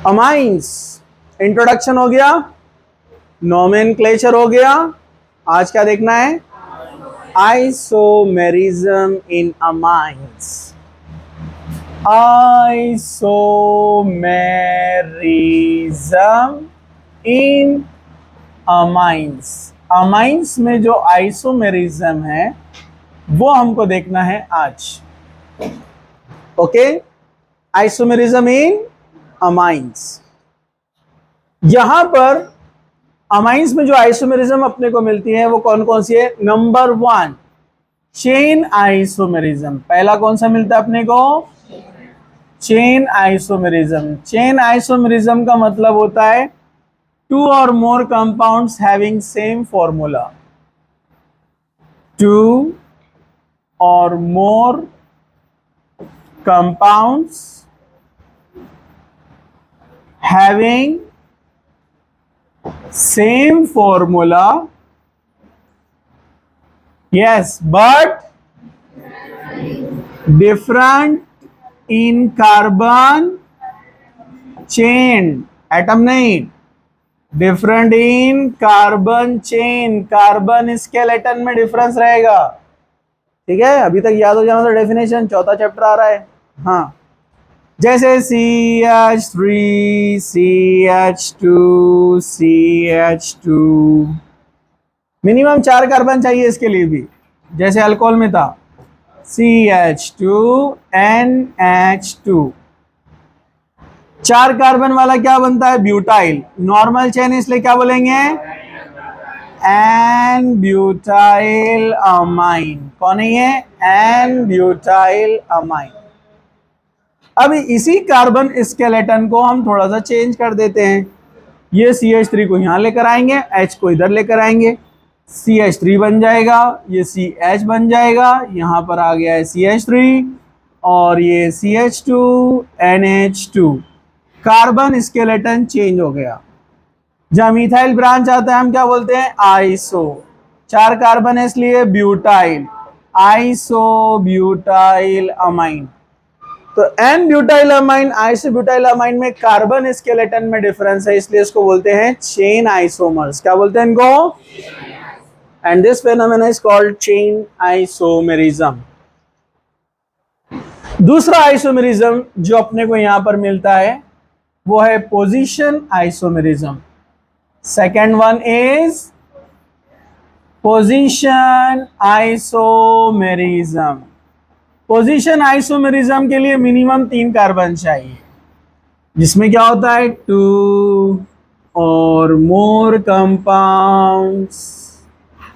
Amines, introduction हो गया, nomenclature हो गया। आज क्या देखना है? Isomerism in amines. Isomerism in amines. Amines में जो आइसोमेरिज्म है वो हमको देखना है आज। Okay, isomerism in amines. यहां पर अमाइंस में जो आइसोमेरिज्म अपने को मिलती है वो कौन कौन सी है? Number 1 chain isomerism. पहला कौन सा मिलता है अपने को? Chain isomerism. चेन आइसोमेरिज्म का मतलब होता है two or more compounds having same formula. Two or more compounds having same formula, yes, but different in carbon chain, atom नहीं, different in carbon chain, carbon skeleton में difference रहेगा। ठीक है, अभी तक याद हो जाना था डेफिनेशन, चौथा चैप्टर आ रहा है। हाँ, जैसे CH3 CH2 CH2, minimum 4 carbon चाहिए इसके लिए भी, जैसे अल्कोहल में था CH2 NH2। 4 कार्बन वाला क्या बनता है? ब्यूटाइल। नॉर्मल चेन इसलिए क्या बोलेंगे? N butyl amine. कौन है ये? N butyl amine. अब इसी कार्बन स्केलेटन को हम थोड़ा सा चेंज कर देते हैं। ये CH3 को यहां लेकर आएंगे, H को इधर लेकर आएंगे, CH3 बन जाएगा, ये CH बन जाएगा, यहां पर आ गया है CH3 और ये CH2 NH2। Carbon skeleton change हो गया। जब मिथाइल ब्रांच आता है हम क्या बोलते हैं? आइसो। 4 कार्बन है इसलिए ब्यूटाइल, आइसो ब्यूटाइल अमाइन। तो N butyl amine iso butyl amine में कार्बन स्केलेटन में डिफरेंस है, इसलिए इसको बोलते हैं चेन आइसोमर्स। क्या बोलते हैं इनको? And this phenomena is called chain isomerism. दूसरा आइसोमेरिज्म जो अपने को यहां पर मिलता है वो है position isomerism. Second one is position isomerism. Position isomerism के लिए मिनिमम 3 कार्बन चाहिए, जिसमें क्या होता है? 2 और मोर कंपाउंड्स,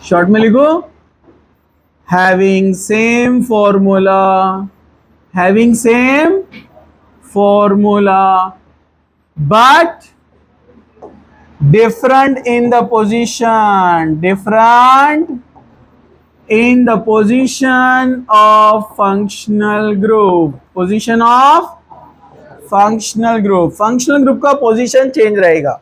शॉर्ट में लिखो, having same formula, having same formula but different in the position, different in the position of functional group, position of functional group, functional group का position change रहेगा।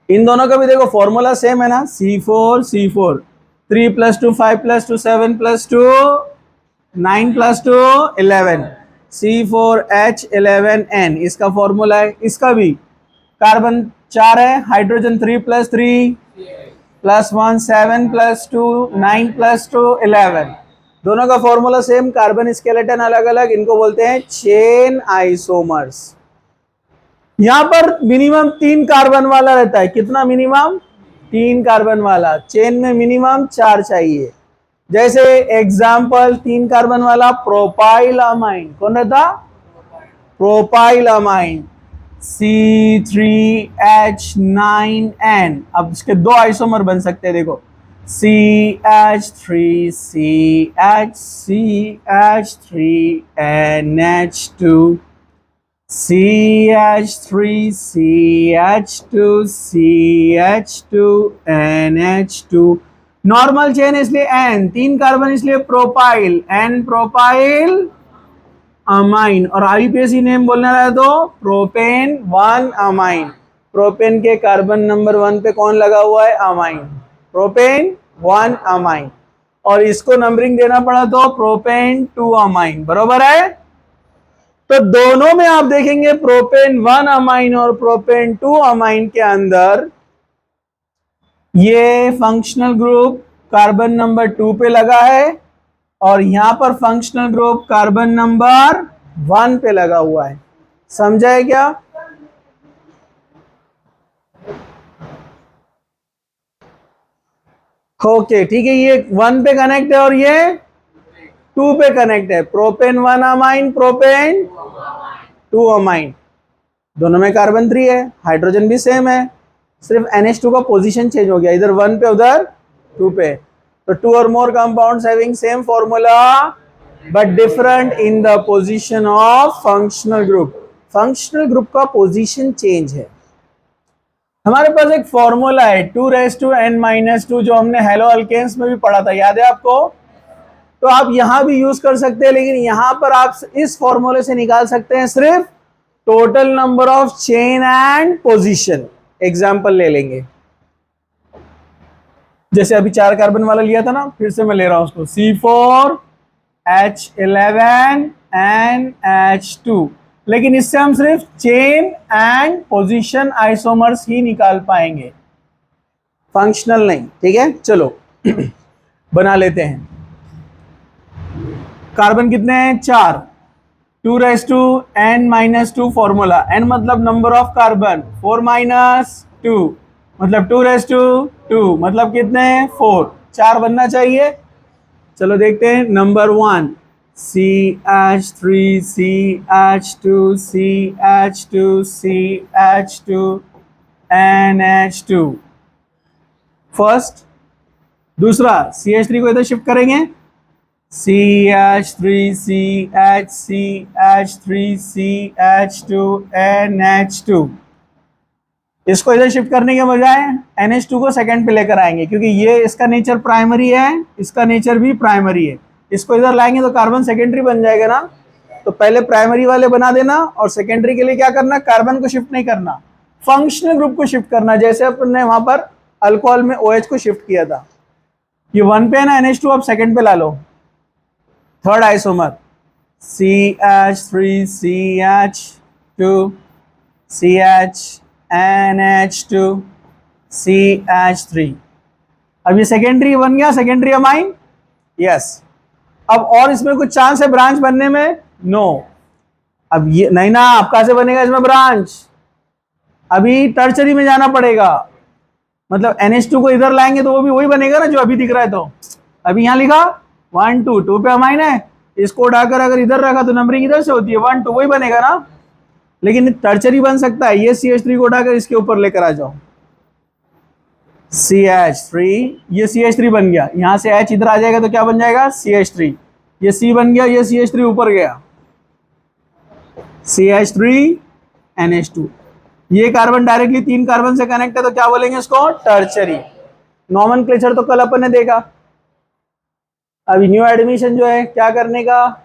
इन दोनों का भी देखो फॉर्मूला सेम है ना, C4 C4, 3 + 2 5 + 2 7 + 2 9 + 2 11, C4H11N इसका formula है। इसका भी कार्बन 4 है, हाइड्रोजन 3 + 3 +1 7 + 2 9 + 2 11, दोनों का फॉर्मूला सेम, कार्बन स्केलेटन अलग अलग, इनको बोलते हैं चेन आइसोमर्स। यहां पर मिनिमम 3 कार्बन वाला रहता है। कितना मिनिमम? 3 कार्बन वाला। चेन में मिनिमम 4 चाहिए। जैसे एग्जाम्पल 3 कार्बन वाला प्रोपाइल अमाइन, कौन रहता? Propyl amine, C3H9N। अब इसके 2 आइसोमर बन सकते हैं, देखो CH3CH CH3NH2 CH3CH2 CH2NH2। Normal chain इसलिए N, 3 कार्बन इसलिए प्रोपाइल, N प्रोपाइल अमाइन। और आईपीएसी नेम बोलना रहा तो प्रोपेन 1 अमाइन। प्रोपेन के कार्बन नंबर 1 पे कौन लगा हुआ है? Amine, propane 1 amine. और इसको नंबरिंग देना पड़ा तो प्रोपेन 2 अमाइन, बरोबर है। तो दोनों में आप देखेंगे प्रोपेन 1 अमाइन और प्रोपेन 2 अमाइन के अंदर ये फंक्शनल ग्रुप कार्बन नंबर 2 पे लगा है और यहां पर फंक्शनल ग्रुप कार्बन नंबर 1 पे लगा हुआ है। समझा है क्या? ओके ठीक है, ये 1 पे कनेक्ट है और ये 2 पे कनेक्ट है। प्रोपेन 1 अमाइन, प्रोपेन 2 अमाइन, दोनों में कार्बन 3 है, हाइड्रोजन भी सेम है, सिर्फ NH2 का पोजीशन चेंज हो गया, इधर 1 पे उधर 2 पे। तो 2 or more compounds having same formula but different in the position of functional group. Functional group का पोजीशन चेंज है। हमारे पास एक फॉर्मूला है 2n-2 जो हमने हेलो अल्केन्स में भी पढ़ा था, याद है आपको? तो आप यहां भी यूज कर सकते हैं, लेकिन यहां पर आप इस फॉर्मूले से निकाल सकते हैं सिर्फ total number of chain and position. Example ले लेंगे, जैसे अभी 4 कार्बन वाला लिया था ना, फिर से मैं ले रहा हूं उसको, C4H11NH2, लेकिन इससे हम सिर्फ चेन एंड पोजीशन आइसोमर्स ही निकाल पाएंगे, फंक्शनल नहीं। ठीक है, चलो बना लेते हैं। कार्बन कितने हैं? 4। 2n-2 फॉर्मूला, n मतलब नंबर ऑफ कार्बन, 4 - 2 मतलब 2 मतलब कितने? 4। 4 बनना चाहिए। चलो देखते हैं। Number 1 CH3 CH2 CH2 CH2 NH2 first. दूसरा CH3 को इधर शिफ्ट करेंगे, CH3 CH3 CH2 NH2। इसको इधर शिफ्ट करने के बजाय NH2 को सेकंड पे लेकर आएंगे, क्योंकि ये इसका नेचर प्राइमरी है, इसका नेचर भी प्राइमरी है। इसको इधर लाएंगे तो कार्बन सेकेंडरी बन जाएगा ना, तो पहले प्राइमरी वाले बना देना और सेकेंडरी के लिए क्या करना? कार्बन को शिफ्ट नहीं करना, फंक्शनल ग्रुप को शिफ्ट करना, जैसे अपन ने वहां पर अल्कोहल में OH को शिफ्ट किया था। ये 1 पे है ना NH2, अब सेकेंड पे ला लो। Third isomer CH3 CH2 CHNH2 CH3। अब ये सेकेंडरी बन गया, सेकेंडरी अमाइन। यस, अब और इसमें कुछ चांस है ब्रांच बनने में? नो। अब ये नहीं ना, आप कहां से बनेगा इसमें ब्रांच? अभी टर्चरी में जाना पड़ेगा, मतलब NH2 को इधर लाएंगे तो वो भी वही बनेगा ना जो अभी दिख रहा है। तो अभी यहां लिखा 1 2 2 पे अमाइन है, इसको उठाकर अगर इधर रखा तो नंबरिंग इधर से होती है, 1 2 वही बनेगा ना। लेकिन टर्चरी बन सकता है, ये CH3 को उठाकर इसके ऊपर लेकर आ जाओ, CH3, ये CH3 बन गया, यहां से H इधर आ जाएगा तो क्या बन जाएगा? CH3। ये C बन गया, ये CH3 ऊपर गया, CH3 NH2। ये कार्बन डायरेक्टली 3 कार्बन से कनेक्ट है तो क्या बोलेंगे इसको? टर्चरी। नॉमेनक्लेचर तो कल अपन ने देखा। अभी न्यू एडमिशन जो है क्या करने का?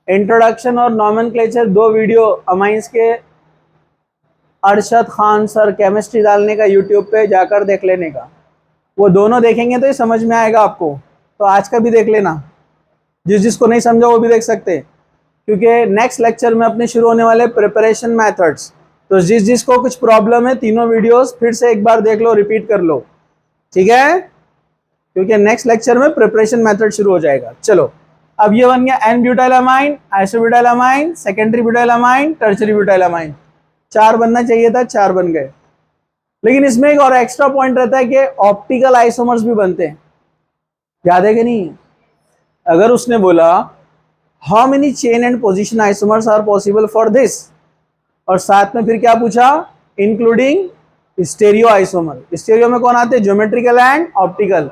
इंट्रोडक्शन और नॉमेनक्लेचर 2 वीडियो अमाइंस के अरशद खान सर केमिस्ट्री डालने का यूट्यूब पे जाकर देख लेने का। वो दोनों देखेंगे तो ये समझ में आएगा आपको। तो आज का भी देख लेना, जिसको नहीं समझा वो भी देख सकते, क्योंकि नेक्स्ट लेक्चर में अपने शुरू होने वाले प्रिपरेशन मेथड्स। तो जिसको कुछ प्रॉब्लम है, तीनों वीडियोस फिर से एक बार देख लो, रिपीट कर लो, ठीक है? क्योंकि नेक्स्ट लेक्चर में प्रिपरेशन मेथड शुरू हो जाएगा। चलो, अब ये बन गया N ब्यूटाइलमाइन, आइसोब्यूटाइलमाइन, सेकेंडरी ब्यूटाइलमाइन, टर्शरी ब्यूटाइलमाइन। 4 बनना चाहिए था, 4 बन गए। लेकिन इसमें एक और एक्स्ट्रा पॉइंट रहता है कि ऑप्टिकल आइसोमर्स भी बनते हैं, याद है कि नहीं? अगर उसने बोला how many chain and position isomers are possible for this, और साथ में फिर क्या पूछा? Including stereo isomer. स्टेरियो में कौन आते हैं? Geometrical and optical.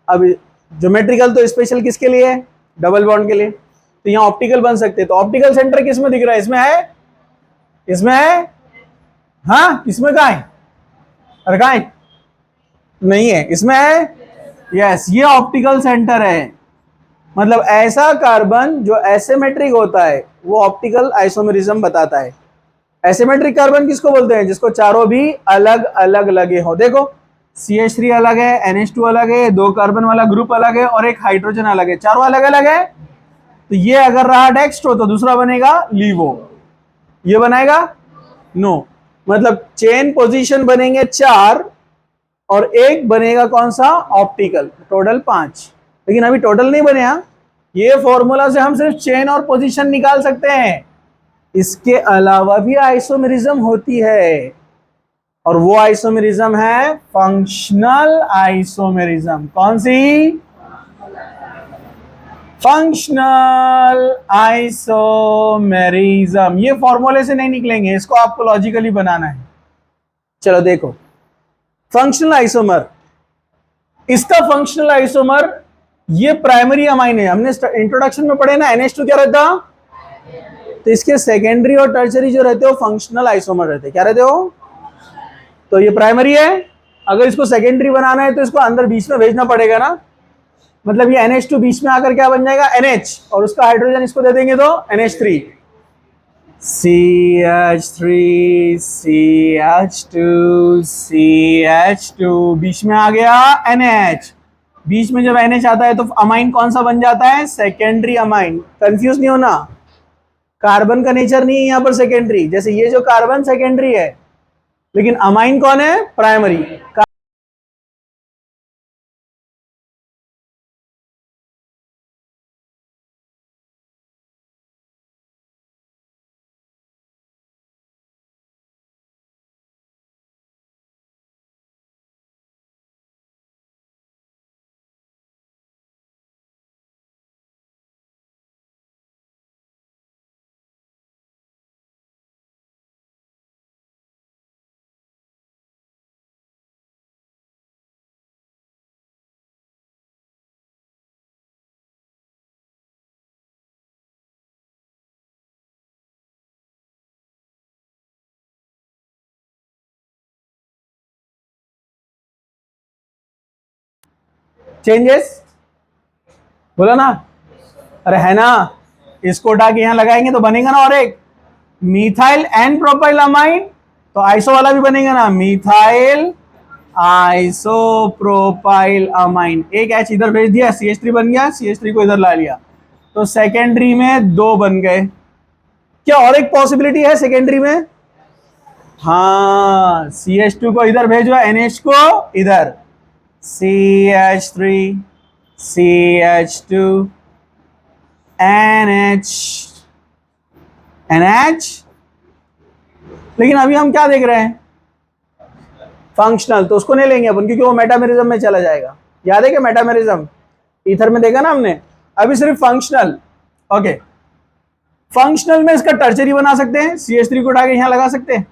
अब ज्योमेट्रिकल तो स्पेशल किसके लिए है? डबल बॉन्ड के लिए। तो यहाँ ऑप्टिकल बन सकते हैं। तो ऑप्टिकल सेंटर किस में दिख रहा है? इसमें है, इसमें है, हाँ किसमें कहा है? अरे कहा है? नहीं है, इसमें है। यस, ये ऑप्टिकल सेंटर है। मतलब ऐसा कार्बन जो एसिमेट्रिक होता है वो ऑप्टिकल आइसोमेरिज्म बताता है। एसिमेट्रिक कार्बन किसको बोलते हैं? जिसको चारों भी अलग अलग लगे हो। देखो CH3 अलग है, NH2 अलग है, 2 कार्बन वाला ग्रुप अलग है और एक हाइड्रोजन अलग है, चारों अलग अलग है। तो ये अगर रहा डेक्स्ट्रो तो दूसरा बनेगा लीवो। ये बनाएगा नो, मतलब चेन पोजीशन बनेंगे 4 और एक बनेगा कौन सा ऑप्टिकल, टोटल 5। लेकिन अभी टोटल नहीं बने। ये फॉर्मूला से हम सिर्फ चेन और पोजीशन निकाल सकते हैं, इसके अलावा भी आइसोमेरिज्म होती है और वो आइसोमेरिज्म है फंक्शनल आइसोमेरिज्म। कौन सी? Functional isomerism. ये फॉर्मूले से नहीं निकलेंगे, इसको आपको लॉजिकली बनाना है। चलो देखो, फंक्शनल आइसोमर, इसका फंक्शनल आइसोमर ये प्राइमरी अमाइन है। हमने इंट्रोडक्शन में पढ़े ना NH2 क्या रहता, तो इसके सेकेंडरी और टर्शरी जो रहते हो फंक्शनल आइसोमर रहते। क्या रहते हो? तो ये प्राइमरी है, अगर इसको सेकेंडरी बनाना है तो इसको अंदर बीच में भेजना पड़ेगा ना, मतलब ये NH2 बीच में आकर क्या बन जाएगा NH, और उसका हाइड्रोजन इसको दे देंगे तो NH3, CH3 CH2 CH2, बीच में आ गया NH। बीच में जब NH आता है तो अमाइन कौन सा बन जाता है? Secondary amine. कंफ्यूज नहीं होना, कार्बन का नेचर नहीं है यहां पर सेकेंडरी। जैसे ये जो कार्बन सेकेंडरी है, लेकिन अमाइन कौन है? प्राइमरी। चेंजेस बोलो ना, अरे है ना, इसको उठा के यहां लगाएंगे तो बनेगा ना और एक मिथाइल एंड प्रोपाइल अमाइन, तो आइसो वाला भी बनेगा ना, मिथाइल आइसोप्रोपाइल अमाइन। एक H इधर भेज दिया, CH3 बन गया, CH3 को इधर ला लिया, तो सेकेंडरी में 2 बन गए। क्या और एक पॉसिबिलिटी है सेकेंडरी में? हाँ, CH2 को इधर भेजो, NH को इधर, CH3 CH2 NH NH। लेकिन अभी हम क्या देख रहे हैं? फंक्शनल, तो उसको नहीं लेंगे अपन क्योंकि वो मेटामेरिज्म में चला जाएगा। याद है क्या मेटामेरिज्म? ईथर में देखा ना हमने। अभी सिर्फ फंक्शनल। ओके, फंक्शनल में इसका टर्चरी बना सकते हैं, CH3 को उठा के यहां लगा सकते हैं।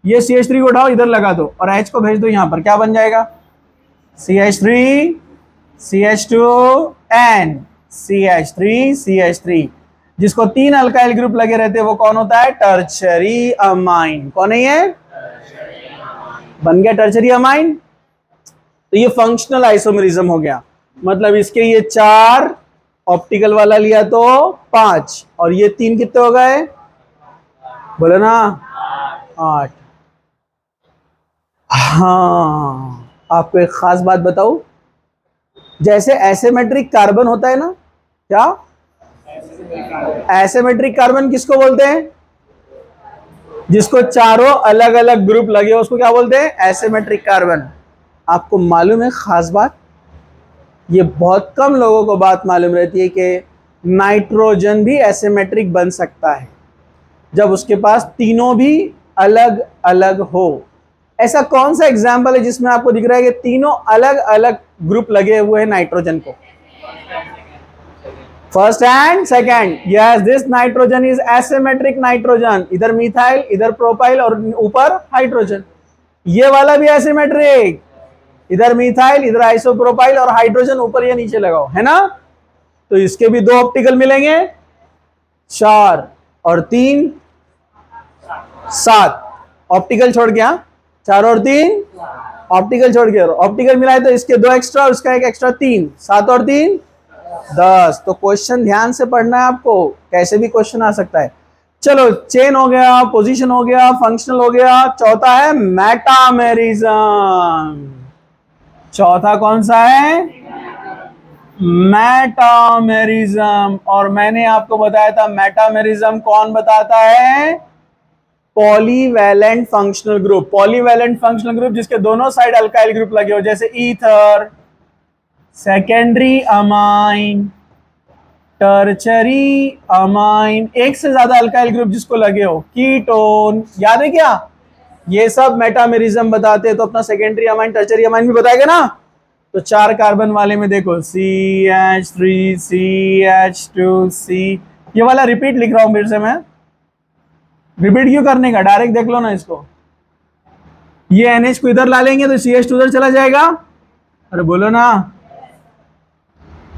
ये CH3 को उठाओ इधर लगा दो और H को भेज दो यहां पर, क्या बन जाएगा? CH3 CH2 and CH3 CH3। जिसको 3 अल्काइल ग्रुप लगे रहते हैं वो कौन होता है? Tertiary amine. कौन है ये? बन गया टर्चरी अमाइन। तो ये फंक्शनल आइसोमेरिज्म हो गया, मतलब इसके ये 4 ऑप्टिकल वाला लिया तो 5 और ये 3 कितने हो गए? बोलो ना, 8। हाँ, आपको एक खास बात बताऊं, जैसे एसिमेट्रिक कार्बन होता है ना, क्या एसिमेट्रिक कार्बन किसको बोलते हैं? जिसको चारों अलग अलग ग्रुप लगे हो उसको क्या बोलते हैं? Asymmetric carbon. आपको मालूम है खास बात, ये बहुत कम लोगों को बात मालूम रहती है कि नाइट्रोजन भी एसिमेट्रिक बन सकता है जब उसके पास तीनों भी अलग अलग हो। ऐसा कौन सा एग्जाम्पल है जिसमें आपको दिख रहा है कि तीनों अलग अलग ग्रुप लगे हुए हैं नाइट्रोजन को? First and second, yes, this nitrogen is asymmetric nitrogen. इधर मिथाइल, इधर प्रोपाइल और ऊपर हाइड्रोजन। ये वाला भी एसिमेट्रिक, इधर मिथाइल, इधर आइसोप्रोपाइल और हाइड्रोजन ऊपर या नीचे लगाओ, है ना? तो इसके भी 2 ऑप्टिकल मिलेंगे, 4 और 3 7 ऑप्टिकल छोड़ के, 4 और 3 ऑप्टिकल छोड़ के, ऑप्टिकल मिलाए तो इसके 2 एक्स्ट्रा, उसका 1 एक्स्ट्रा, 3, 7 और 3 10। तो क्वेश्चन ध्यान से पढ़ना है आपको, कैसे भी क्वेश्चन आ सकता है। चलो, चेन हो गया, पोजीशन हो गया, फंक्शनल हो गया, चौथा है मेटामेरिज्म। चौथा कौन सा है? मेटामेरिज्म, और मैंने आपको बताया था मेटामेरिज्म कौन बताता है? Polyvalent functional group. Polyvalent functional group जिसके दोनों साइड अल्काइल ग्रुप लगे हो, जैसे ether, secondary amine, tertiary amine, एक से ज्यादा अल्काइल ग्रुप जिसको लगे हो, कीटोन, याद है क्या? ये सब मेटामेरिज्म बताते हैं। तो अपना सेकेंडरी अमाइन, टर्चरी अमाइन भी बताएगा ना। तो 4 कार्बन वाले में देखो CH3 CH2C, ये वाला रिपीट लिख रहा हूं फिर से मैं। रिपीट क्यों करने का, डायरेक्ट देख लो ना इसको। ये NH को इधर ला लेंगे तो CH2 उधर चला जाएगा। अरे बोलो ना,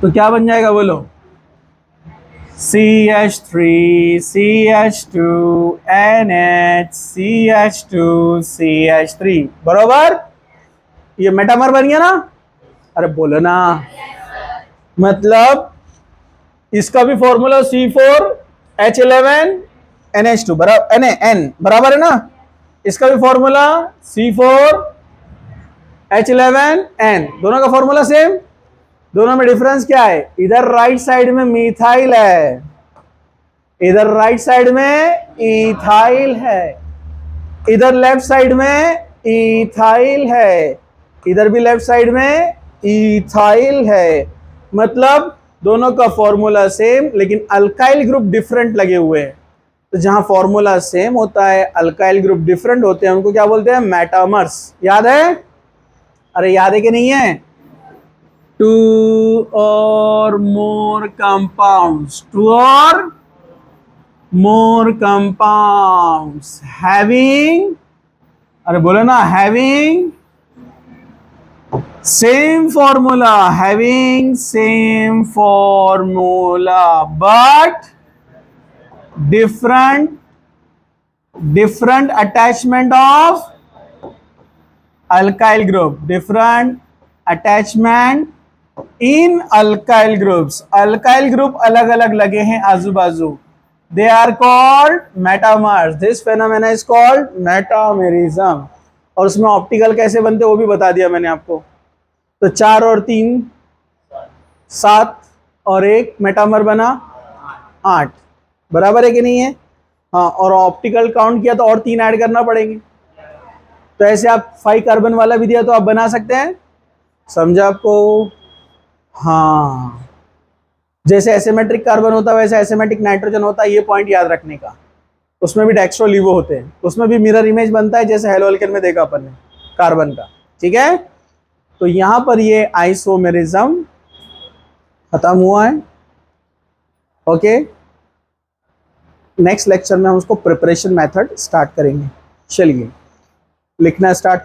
तो क्या बन जाएगा बोलो? CH3 CH2 NH CH2 CH3 बरोबर। ये मेटामर बन गया ना। अरे बोलो ना, मतलब इसका भी फॉर्मूला C4H11NH2 बराबर N बराबर है ना। इसका भी फॉर्मूला C4H11N, दोनों का फॉर्मूला सेम। दोनों में डिफरेंस क्या है? इधर राइट साइड में मिथाइल है, इधर राइट साइड में इथाइल है, इधर लेफ्ट साइड में इथाइल है, इधर भी लेफ्ट साइड में इथाइल है। मतलब दोनों का फॉर्मूला सेम, लेकिन अल्काइल ग्रुप डिफरेंट लगे हुए हैं। तो जहां फॉर्मूला सेम होता है, अल्काइल ग्रुप डिफरेंट होते हैं, उनको क्या बोलते हैं? मेटामर्स। याद है? अरे याद है कि नहीं है? 2 or more compounds, 2 or more compounds having, अरे बोलो ना, having same formula, having same formula but different attachment of alkyl group, different attachment in alkyl groups. Alkyl group अलग अलग लगे हैं आजू बाजू, they are called metamers. This phenomena is called metamerism. और उसमें ऑप्टिकल कैसे बनते वो भी बता दिया मैंने आपको। तो 4 और 3 7 और 1 मेटामर बना 8, बराबर है कि नहीं है? हाँ, और ऑप्टिकल काउंट किया तो और 3 ऐड करना पड़ेंगे। तो ऐसे आप 5 कार्बन वाला भी दिया तो आप बना सकते हैं। समझा आपको? हाँ, जैसे एसिमेट्रिक कार्बन होता है वैसे एसिमेट्रिक नाइट्रोजन होता है, ये पॉइंट याद रखने का। उसमें भी डेक्स्ट्रो लिवो होते हैं, उसमें भी मिरर इमेज बनता है, जैसे हेलो एल्केन में देखा अपन ने कार्बन का। ठीक है, तो यहां पर ये आइसोमेरिज्म खत्म हुआ है। ओके, नेक्स्ट लेक्चर में हम उसको प्रिपरेशन मेथड स्टार्ट करेंगे। चलिए लिखना स्टार्ट।